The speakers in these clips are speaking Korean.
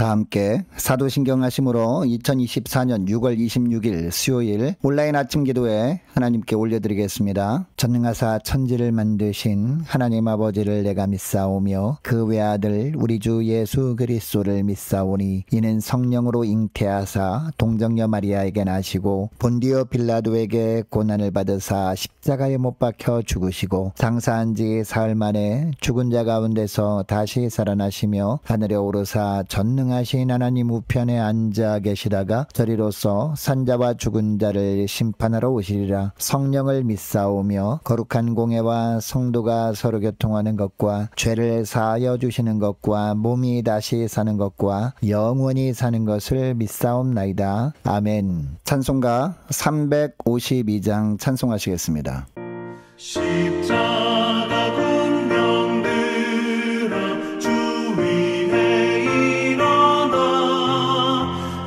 다 함께 사도신경 하심으로 2024년 6월 26일 수요일 온라인 아침 기도에 하나님께 올려드리겠습니다. 전능하사 천지를 만드신 하나님 아버지를 내가 믿사오며 그 외아들 우리 주 예수 그리스도를 믿사오니 이는 성령으로 잉태하사 동정녀 마리아에게 나시고 본디오 빌라도에게 고난을 받으사 십자가에 못 박혀 죽으시고 장사한 지 사흘 만에 죽은 자 가운데서 다시 살아나시며 하늘에 오르사 전능하신 하나님 우편에 앉아 계시다가 저리로서 산자와 죽은 자를 심판하러 오시리라. 성령을 믿사오며 거룩한 공예와 성도가 서로 교통하는 것과 죄를 사하여 주시는 것과 몸이 다시 사는 것과 영원히 사는 것을 믿사옵나이다. 아멘. 찬송가 352장 찬송하시겠습니다. 십자가 군병들아 주 위에 일어나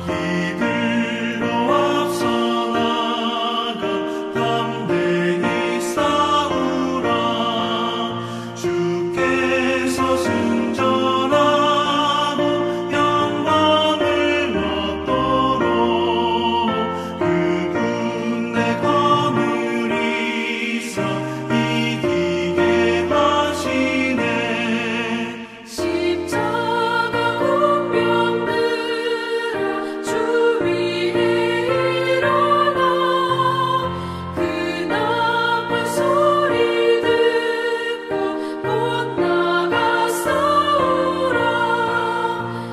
이들로 앞서 나가 담대히 싸우라. 주께서 승전하고 영광을 얻도록 그 군대 거느리사 이기게 하시네. 십자가 군병들아 주 위에 일어나 그 나팔 소리 듣고 못 나가 싸우라.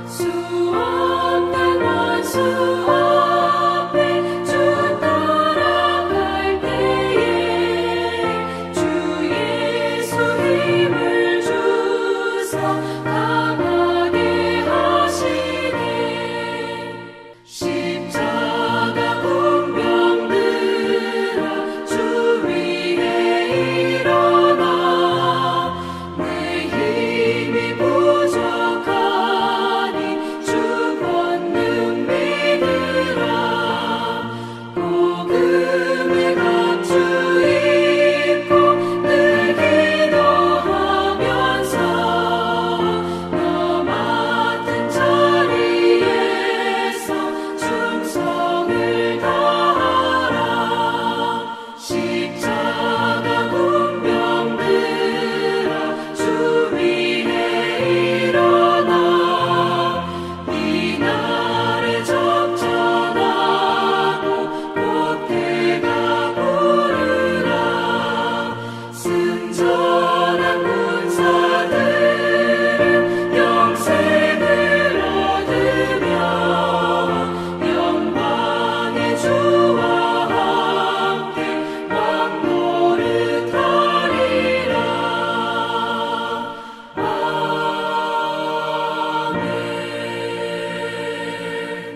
수없는 원수 앞에 주 따라갈 때에 주 예수 힘을 주사 강하게 하시네. 십자가 군병들아 주 위에 일어나 내 힘이 부족하니 주 권능 믿으라. 복음의 갑주 입고 늘 기도하면서 너 맡은 자리에서 충성을 다하라. 십자가 군병들아 주 위에 일어나 이날에 적전하고 보태가 부르라. 승전한 군사들은 영생을 얻으며 영광의 주와 함께 왕노릇하리라.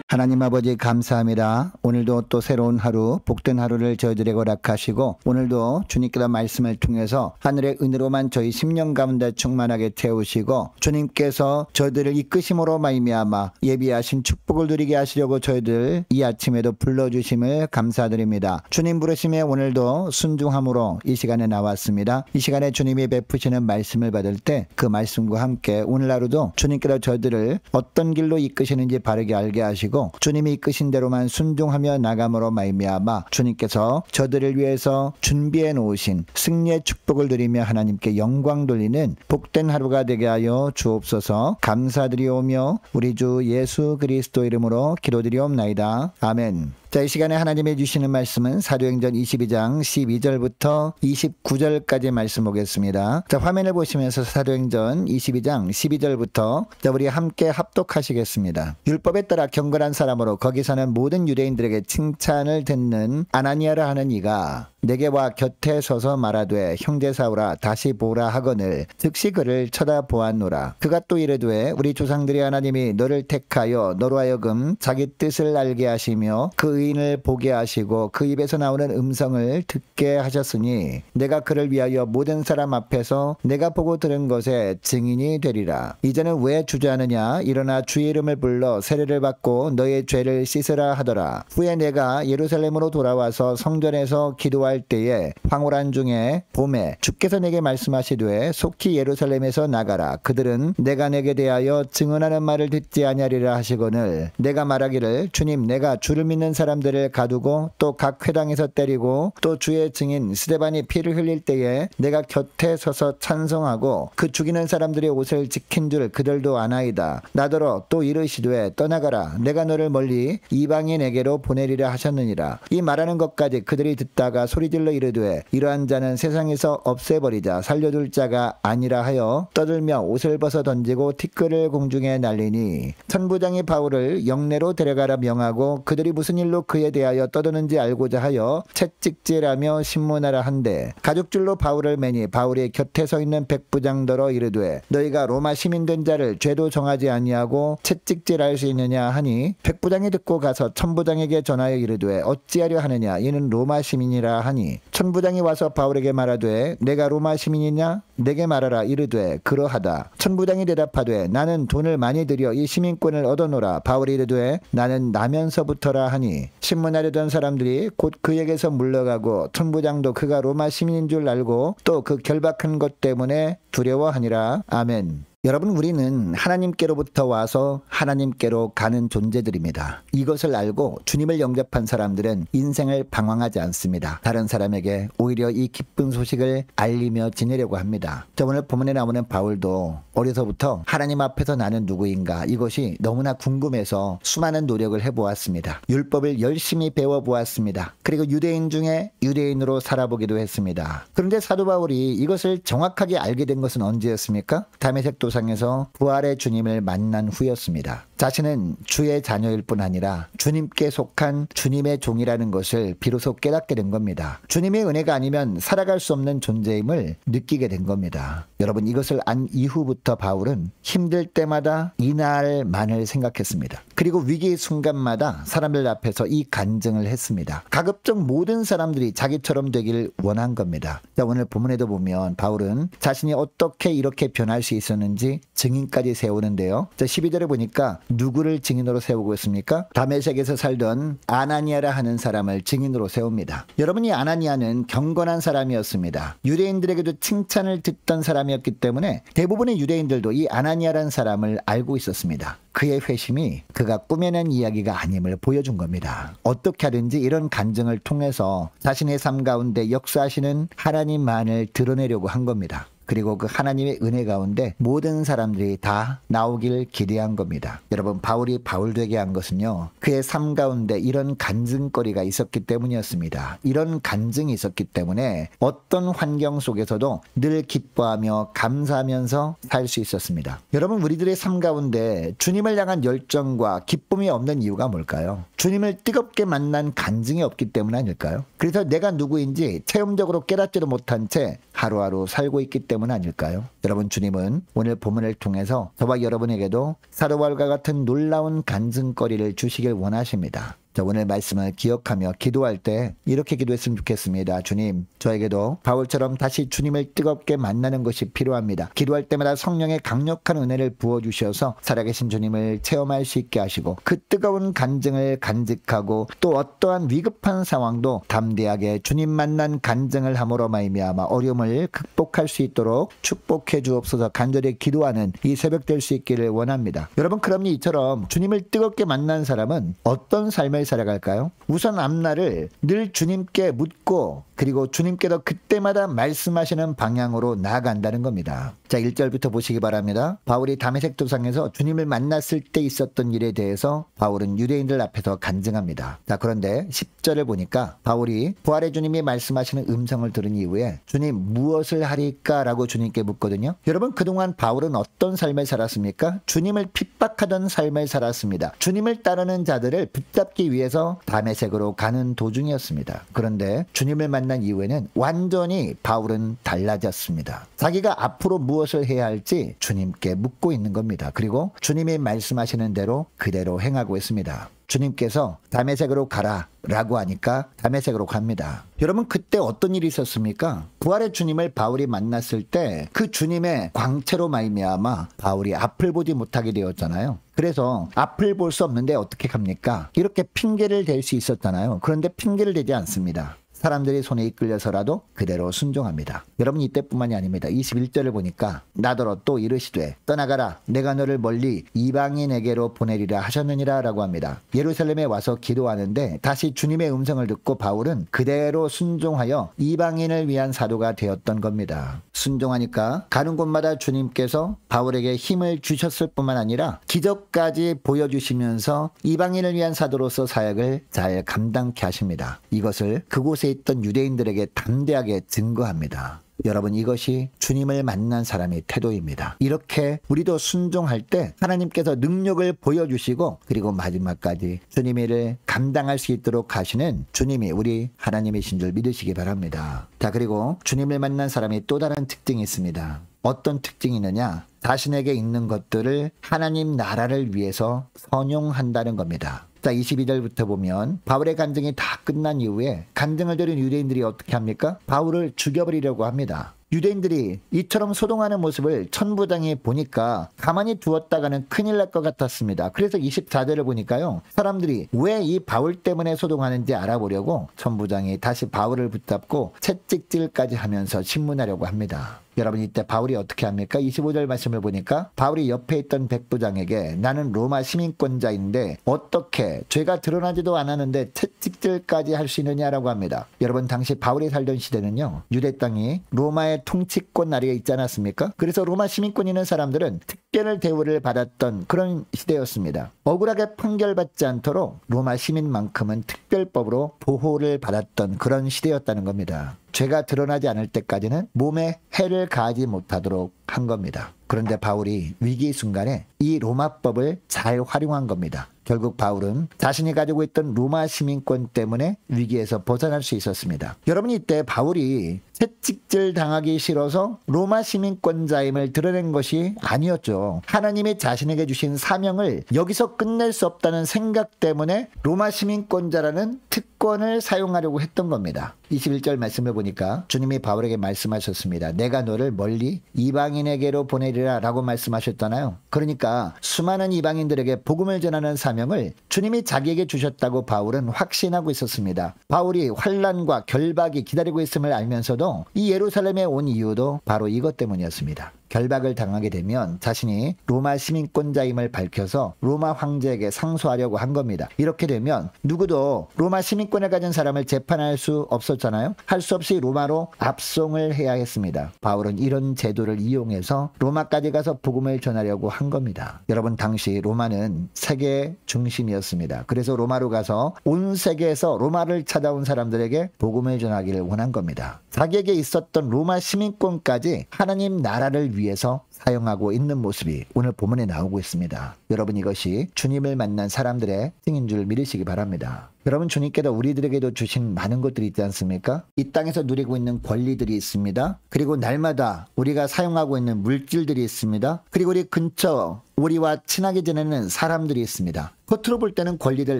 하나님 아버지 감사합니다. 오늘도 또 새로운 하루, 복된 하루를 저희들에게 허락하시고 오늘도 주님께서 말씀을 통해서 하늘의 은혜로만 저희 심령 가운데 충만하게 태우시고 주님께서 저희들을 이끄심으로 말미암아 예비하신 축복을 누리게 하시려고 저희들 이 아침에도 불러주심을 감사드립니다. 주님 부르심에 오늘도 순종함으로 이 시간에 나왔습니다. 이 시간에 주님이 베푸시는 말씀을 받을 때 그 말씀과 함께 오늘 하루도 주님께서 저희들을 어떤 길로 이끄시는지 바르게 알게 하시고 주님이 이끄신 대로만 순종하며 나감으로 말미암아 주님께서 저들을 위해서 준비해 놓으신 승리의 축복을 드리며 하나님께 영광 돌리는 복된 하루가 되게 하여 주옵소서. 감사드리오며 우리 주 예수 그리스도 이름으로 기도드리옵나이다. 아멘. 자, 이 시간에 하나님이 주시는 말씀은 사도행전 22장 12절부터 29절까지 말씀 보겠습니다. 자, 화면을 보시면서 사도행전 22장 12절부터 자, 우리 함께 합독하시겠습니다. 율법에 따라 경건한 사람으로 거기 사는 모든 유대인들에게 칭찬을 듣는 아나니아라 하는 이가 내게 와 곁에 서서 말하되 형제 사울아 다시 보라 하거늘 즉시 그를 쳐다보았노라. 그가 또 이르되 우리 조상들이 하나님이 너를 택하여 너로 하여금 자기 뜻을 알게 하시며 그 의인을 보게 하시고 그 입에서 나오는 음성을 듣게 하셨으니 내가 그를 위하여 모든 사람 앞에서 내가 보고 들은 것에 증인이 되리라. 이제는 왜 주저하느냐? 일어나 주의 이름을 불러 세례를 받고 너의 죄를 씻으라 하더라. 후에 내가 예루살렘으로 돌아와서 성전에서 기도할 때에 황홀한 중에 봄에 주께서 내게 말씀하시되 속히 예루살렘에서 나가라. 그들은 내가 내게 대하여 증언하는 말을 듣지 아니하리라 하시거늘 내가 말하기를 주님 내가 주를 믿는 사람들을 가두고 또 각 회당에서 때리고 또 주의 증인 스데반이 피를 흘릴 때에 내가 곁에 서서 찬송하고 그 죽이는 사람들의 옷을 지킨 줄 그들도 아나이다. 나더러 또 이르시되 떠나가라. 내가 너를 멀리 이방인에게로 보내리라 하셨느니라. 이 말하는 것까지 그들이 듣다가 소리질러 이르되 이러한 자는 세상에서 없애버리자 살려둘 자가 아니라 하여 떠들며 옷을 벗어 던지고 티끌을 공중에 날리니 천부장이 바울을 영내로 데려가라 명하고 그들이 무슨 일로 그에 대하여 떠드는지 알고자 하여 채찍질하며 신문하라 한데 가죽줄로 바울을 매니 바울이 곁에 서 있는 백부장더러 이르되 너희가 로마 시민 된 자를 죄도 정하지 아니하고 채찍질할 수 있느냐 하니 백부장이 듣고 가서 천부장에게 전하여 이르되 어찌하려 하느냐 이는 로마 시민이라 하니 천부장이 와서 바울에게 말하되 내가 로마 시민이냐 내게 말하라 이르되 그러하다. 천부장이 대답하되 나는 돈을 많이 들여 이 시민권을 얻어노라. 바울이 이르되 나는 나면서부터라 하니 신문하려던 사람들이 곧 그에게서 물러가고 천부장도 그가 로마 시민인 줄 알고 또 그 결박한 것 때문에 두려워하니라. 아멘. 여러분 우리는 하나님께로부터 와서 하나님께로 가는 존재들입니다. 이것을 알고 주님을 영접한 사람들은 인생을 방황하지 않습니다. 다른 사람에게 오히려 이 기쁜 소식을 알리며 지내려고 합니다. 오늘 본문에 나오는 바울도 어려서부터 하나님 앞에서 나는 누구인가 이것이 너무나 궁금해서 수많은 노력을 해보았습니다. 율법을 열심히 배워보았습니다. 그리고 유대인 중에 유대인으로 살아보기도 했습니다. 그런데 사도 바울이 이것을 정확하게 알게 된 것은 언제였습니까? 다메섹 도상에서 부활의 주님을 만난 후였습니다. 자신은 주의 자녀일 뿐 아니라 주님께 속한 주님의 종이라는 것을 비로소 깨닫게 된 겁니다. 주님의 은혜가 아니면 살아갈 수 없는 존재임을 느끼게 된 겁니다. 여러분 이것을 안 이후부터 바울은 힘들 때마다 이날만을 생각했습니다. 그리고 위기 순간마다 사람들 앞에서 이 간증을 했습니다. 가급적 모든 사람들이 자기처럼 되길 원한 겁니다. 오늘 본문에도 보면 바울은 자신이 어떻게 이렇게 변할 수 있었는지 증인까지 세우는데요. 12절에 보니까 누구를 증인으로 세우고 있습니까? 다메섹에서 살던 아나니아라 하는 사람을 증인으로 세웁니다. 여러분 이 아나니아는 경건한 사람이었습니다. 유대인들에게도 칭찬을 듣던 사람이었기 때문에 대부분의 유대인들도 이 아나니아라는 사람을 알고 있었습니다. 그의 회심이 그가 꾸며낸 이야기가 아님을 보여준 겁니다. 어떻게 하든지 이런 간증을 통해서 자신의 삶 가운데 역사하시는 하나님만을 드러내려고 한 겁니다. 그리고 그 하나님의 은혜 가운데 모든 사람들이 다 나오길 기대한 겁니다. 여러분 바울이 바울 되게 한 것은요. 그의 삶 가운데 이런 간증거리가 있었기 때문이었습니다. 이런 간증이 있었기 때문에 어떤 환경 속에서도 늘 기뻐하며 감사하면서 살 수 있었습니다. 여러분 우리들의 삶 가운데 주님을 향한 열정과 기쁨이 없는 이유가 뭘까요? 주님을 뜨겁게 만난 간증이 없기 때문 아닐까요? 그래서 내가 누구인지 체험적으로 깨닫지도 못한 채 하루하루 살고 있기 때문 아닐까요? 여러분 주님은 오늘 본문을 통해서 저와 여러분에게도 사도 바울과 같은 놀라운 간증거리를 주시길 원하십니다. 오늘 말씀을 기억하며 기도할 때 이렇게 기도했으면 좋겠습니다. 주님, 저에게도 바울처럼 다시 주님을 뜨겁게 만나는 것이 필요합니다. 기도할 때마다 성령의 강력한 은혜를 부어주셔서 살아계신 주님을 체험할 수 있게 하시고 그 뜨거운 간증을 간직하고 또 어떠한 위급한 상황도 담대하게 주님 만난 간증을 함으로 말미암아 어려움을 극복할 수 있도록 축복해 주옵소서. 간절히 기도하는 이 새벽 될 수 있기를 원합니다. 여러분 그럼요 이처럼 주님을 뜨겁게 만난 사람은 어떤 삶을 살아갈까요? 우선 앞날을 늘 주님께 묻고 그리고 주님께서 그때마다 말씀하시는 방향으로 나아간다는 겁니다. 자 1절부터 보시기 바랍니다. 바울이 다메섹 도상에서 주님을 만났을 때 있었던 일에 대해서 바울은 유대인들 앞에서 간증합니다. 자 그런데 10절을 보니까 바울이 부활의 주님이 말씀하시는 음성을 들은 이후에 주님 무엇을 하리까? 라고 주님께 묻거든요. 여러분 그동안 바울은 어떤 삶을 살았습니까? 주님을 핍박하던 삶을 살았습니다. 주님을 따르는 자들을 붙잡기 위해서 다메섹으로 가는 도중이었습니다. 그런데 주님을 만난 이후에는 완전히 바울은 달라졌습니다. 자기가 앞으로 무엇을 해야 할지 주님께 묻고 있는 겁니다. 그리고 주님이 말씀하시는 대로 그대로 행하고 있습니다. 주님께서 다메섹으로 가라 라고 하니까 다메섹으로 갑니다. 여러분, 그때 어떤 일이 있었습니까? 부활의 주님을 바울이 만났을 때 그 주님의 광채로 말미암아 바울이 앞을 보지 못하게 되었잖아요. 그래서 앞을 볼 수 없는데 어떻게 합니까? 이렇게 핑계를 댈 수 있었잖아요. 그런데 핑계를 대지 않습니다. 사람들이 손에 이끌려서라도 그대로 순종합니다. 여러분, 이때뿐만이 아닙니다. 21절을 보니까 나더러 또 이르시되 떠나가라 내가 너를 멀리 이방인에게로 보내리라 하셨느니라 라고 합니다. 예루살렘에 와서 기도하는데 다시 주님의 음성을 듣고 바울은 그대로 순종하여 이방인을 위한 사도가 되었던 겁니다. 순종하니까 가는 곳마다 주님께서 바울에게 힘을 주셨을 뿐만 아니라 기적까지 보여주시면서 이방인을 위한 사도로서 사역을 잘 감당케 하십니다. 이것을 그곳에 있던 유대인들에게 담대하게 증거합니다. 여러분, 이것이 주님을 만난 사람의 태도입니다. 이렇게 우리도 순종할 때 하나님께서 능력을 보여주시고 그리고 마지막까지 주님의 일을 감당할 수 있도록 하시는 주님이 우리 하나님이신 줄 믿으시기 바랍니다. 자, 그리고 주님을 만난 사람이 또 다른 특징이 있습니다. 어떤 특징이 있느냐? 자신에게 있는 것들을 하나님 나라를 위해서 선용한다는 겁니다. 자, 22절부터 보면 바울의 간증이 다 끝난 이후에 간증을 들은 유대인들이 어떻게 합니까? 바울을 죽여버리려고 합니다. 유대인들이 이처럼 소동하는 모습을 천부장이 보니까 가만히 두었다가는 큰일 날 것 같았습니다. 그래서 24절을 보니까요, 사람들이 왜 이 바울 때문에 소동하는지 알아보려고 천부장이 다시 바울을 붙잡고 채찍질까지 하면서 신문하려고 합니다. 여러분, 이때 바울이 어떻게 합니까? 25절 말씀을 보니까 바울이 옆에 있던 백부장에게 나는 로마 시민권자인데 어떻게 죄가 드러나지도 않았는데 채찍질까지 할 수 있느냐라고 합니다. 여러분, 당시 바울이 살던 시대는요, 유대 땅이 로마의 통치권 아래에 있지 않았습니까? 그래서 로마 시민권 있는 사람들은 특별 대우를 받았던 그런 시대였습니다. 억울하게 판결받지 않도록 로마 시민만큼은 특별법으로 보호를 받았던 그런 시대였다는 겁니다. 죄가 드러나지 않을 때까지는 몸에 해를 가하지 못하도록 한 겁니다. 그런데 바울이 위기 순간에 이 로마법을 잘 활용한 겁니다. 결국 바울은 자신이 가지고 있던 로마 시민권 때문에 위기에서 벗어날 수 있었습니다. 여러분, 이때 바울이 채찍질 당하기 싫어서 로마 시민권자임을 드러낸 것이 아니었죠. 하나님이 자신에게 주신 사명을 여기서 끝낼 수 없다는 생각 때문에 로마 시민권자라는 특권을 사용하려고 했던 겁니다. 21절 말씀을 보니까 주님이 바울에게 말씀하셨습니다. 내가 너를 멀리 이방인에게로 보내리라 라고 말씀하셨잖아요. 그러니까 수많은 이방인들에게 복음을 전하는 사명을 주님이 자기에게 주셨다고 바울은 확신하고 있었습니다. 바울이 환난과 결박이 기다리고 있음을 알면서도 이 예루살렘에 온 이유도 바로 이것 때문이었습니다. 결박을 당하게 되면 자신이 로마 시민권자임을 밝혀서 로마 황제에게 상소하려고 한 겁니다. 이렇게 되면 누구도 로마 시민권을 가진 사람을 재판할 수 없었잖아요. 할 수 없이 로마로 압송을 해야 했습니다. 바울은 이런 제도를 이용해서 로마까지 가서 복음을 전하려고 한 겁니다. 여러분, 당시 로마는 세계의 중심이었습니다. 그래서 로마로 가서 온 세계에서 로마를 찾아온 사람들에게 복음을 전하기를 원한 겁니다. 자기에게 있었던 로마 시민권까지 하나님 나라를 위해서 사용하고 있는 모습이 오늘 본문에 나오고 있습니다. 여러분, 이것이 주님을 만난 사람들의 특징인 줄 믿으시기 바랍니다. 여러분, 주님께서 우리들에게도 주신 많은 것들이 있지 않습니까? 이 땅에서 누리고 있는 권리들이 있습니다. 그리고 날마다 우리가 사용하고 있는 물질들이 있습니다. 그리고 우리 근처 우리와 친하게 지내는 사람들이 있습니다. 겉으로 볼 때는 권리를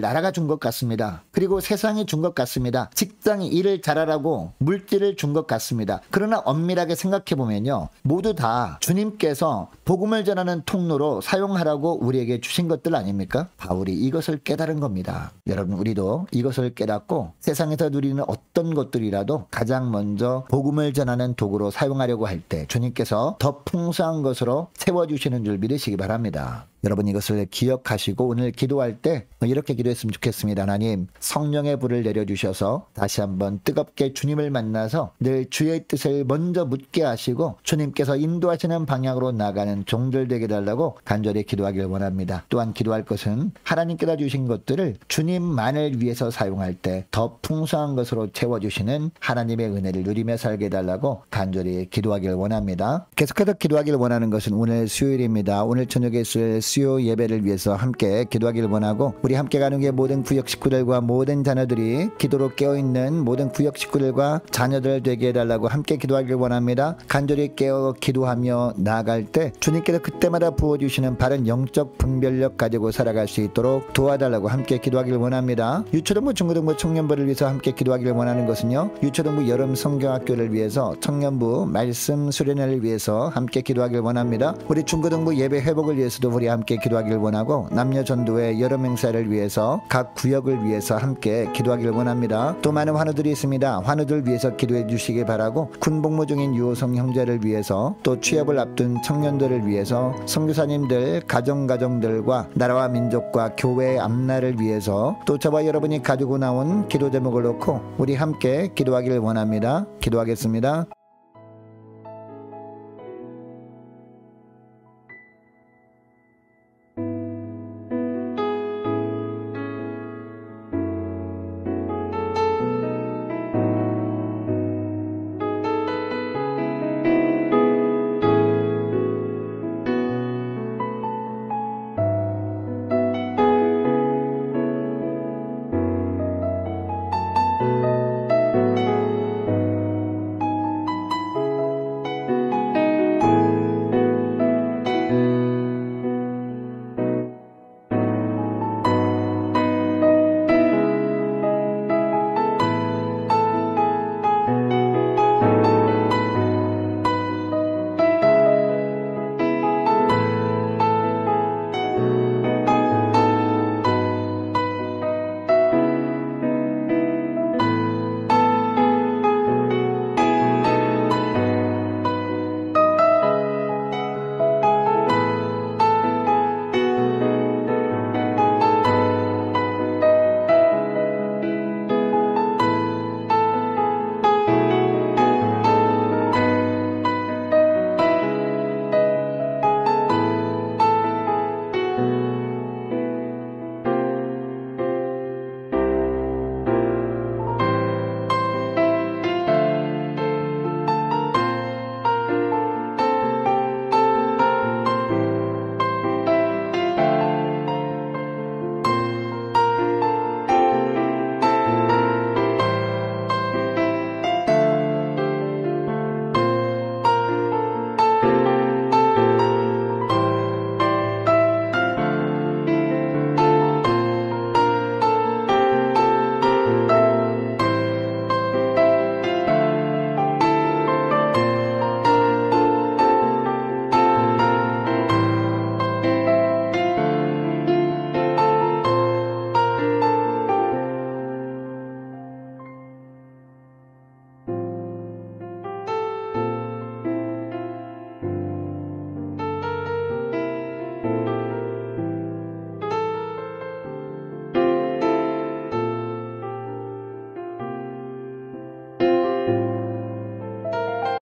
나라가 준 것 같습니다. 그리고 세상이 준 것 같습니다. 직장이 일을 잘하라고 물질을 준 것 같습니다. 그러나 엄밀하게 생각해 보면요, 모두 다 주님께서 복음을 전하는 통로로 사용하라고 우리에게 주신 것들 아닙니까? 바울이 이것을 깨달은 겁니다. 여러분, 우리도 이것을 깨닫고 세상에서 누리는 어떤 것들이라도 가장 먼저 복음을 전하는 도구로 사용하려고 할 때 주님께서 더 풍성한 것으로 채워주시는 줄 믿으시기 바랍니다. 여러분, 이것을 기억하시고 오늘 기도할 때 이렇게 기도했으면 좋겠습니다. 하나님, 성령의 불을 내려주셔서 다시 한번 뜨겁게 주님을 만나서 늘 주의 뜻을 먼저 묻게 하시고 주님께서 인도하시는 방향으로 나가는 종들 되게 달라고 간절히 기도하길 원합니다. 또한 기도할 것은 하나님께서 주신 것들을 주님만을 위해서 사용할 때 더 풍성한 것으로 채워주시는 하나님의 은혜를 누리며 살게 달라고 간절히 기도하길 원합니다. 계속해서 기도하길 원하는 것은 오늘 수요일입니다. 오늘 저녁에 있을 수요 예배를 위해서 함께 기도하길 원하고, 우리 함께 가는 게 모든 구역 식구들과 모든 자녀들이 기도로 깨어있는 모든 구역 식구들과 자녀들 되게 해달라고 함께 기도하길 원합니다. 간절히 깨어 기도하며 나아갈 때 주님께서 그때마다 부어주시는 바른 영적 분별력 가지고 살아갈 수 있도록 도와달라고 함께 기도하길 원합니다. 유초등부, 중고등부 청년부를 위해서 함께 기도하길 원하는 것은요, 유초등부 여름 성경학교를 위해서, 청년부 말씀 수련회를 위해서 함께 기도하길 원합니다. 우리 중고등부 예배 회복을 위해서도 우리 함께 기도하길 원하고, 남녀 전도회 여름 행사를 위해서 각 구역을 위해서 함께 기도하길 원합니다. 또 많은 환우들이 있습니다. 환우들 위해서 기도해 주시기 바라고, 군복무 중인 유호성 형제를 위해서, 또 취업을 앞둔 청년들을 위해서, 선교사님들 가정들과 나라와 민족과 교회의 앞날을 위해서, 또 저와 여러분이 가지고 나온 기도 제목을 놓고 우리 함께 기도하기를 원합니다. 기도하겠습니다.